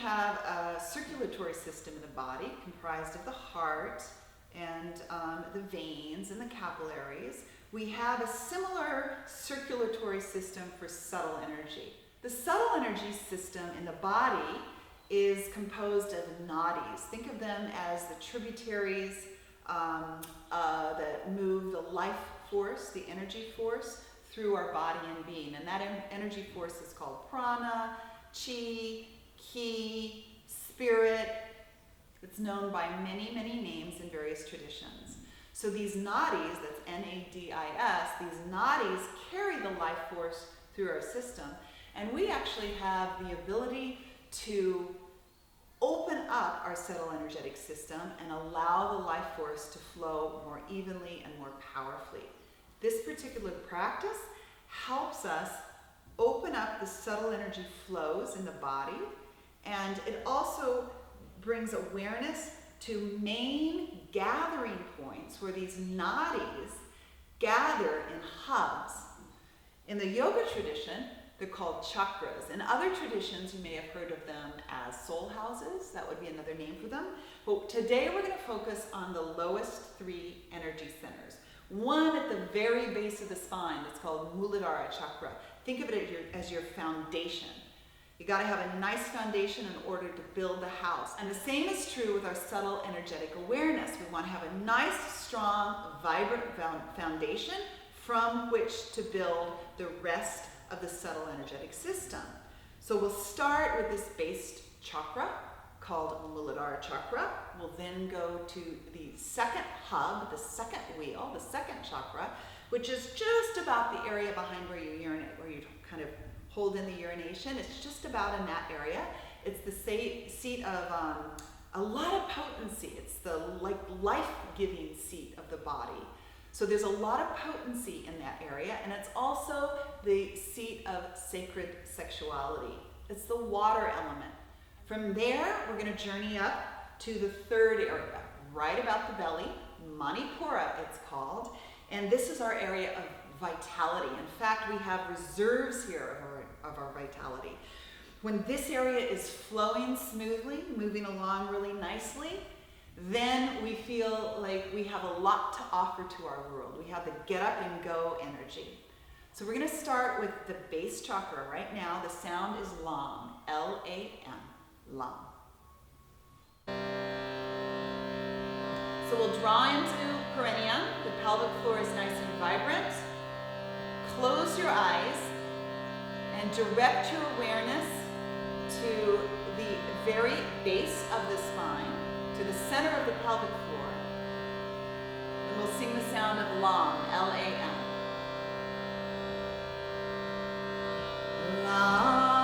have a circulatory system in the body comprised of the heart and the veins and the capillaries. We have a similar circulatory system for subtle energy. The subtle energy system in the body is composed of nadis. Think of them as the tributaries that move the life force, the energy force, through our body and being. And that energy force is called prana, chi, ki, spirit. It's known by many, many names in various traditions. So these nadis, that's N-A-D-I-S, these nadis carry the life force through our system. And we actually have the ability to open up our subtle energetic system and allow the life force to flow more evenly and more powerfully. This particular practice helps us open up the subtle energy flows in the body, and it also brings awareness to main gathering points where these nadis gather in hubs. In the yoga tradition, they're called chakras. In other traditions, you may have heard of them as soul houses. That would be another name for them. But today we're going to focus on the lowest three energy centers. One at the very base of the spine, that's called Muladhara chakra. Think of it as your foundation. You got to have a nice foundation in order to build the house. And the same is true with our subtle energetic awareness. We want to have a nice, strong, vibrant foundation from which to build the rest of the subtle energetic system. So we'll start with this base chakra called Muladhara chakra. We'll then go to the second hub, the second wheel, the second chakra, which is just about the area behind where you urinate, where you kind of hold in the urination. It's just about in that area. It's the seat of a lot of potency. It's the life-giving seat of the body. So there's a lot of potency in that area, and it's also the seat of sacred sexuality. It's the water element. From there, we're going to journey up to the third area, right about the belly, Manipura it's called, and this is our area of vitality. In fact, we have reserves here of our vitality. When this area is flowing smoothly, moving along really nicely, then we feel like we have a lot to offer to our world. We have the get up and go energy. So we're going to start with the base chakra. Right now, the sound is Lam, L-A-M, Lam. So we'll draw into perineum. The pelvic floor is nice and vibrant. Close your eyes and direct your awareness to the very base of the spine, to the center of the pelvic floor. And we'll sing the sound of Lam, L-A-M. Lam.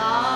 Nam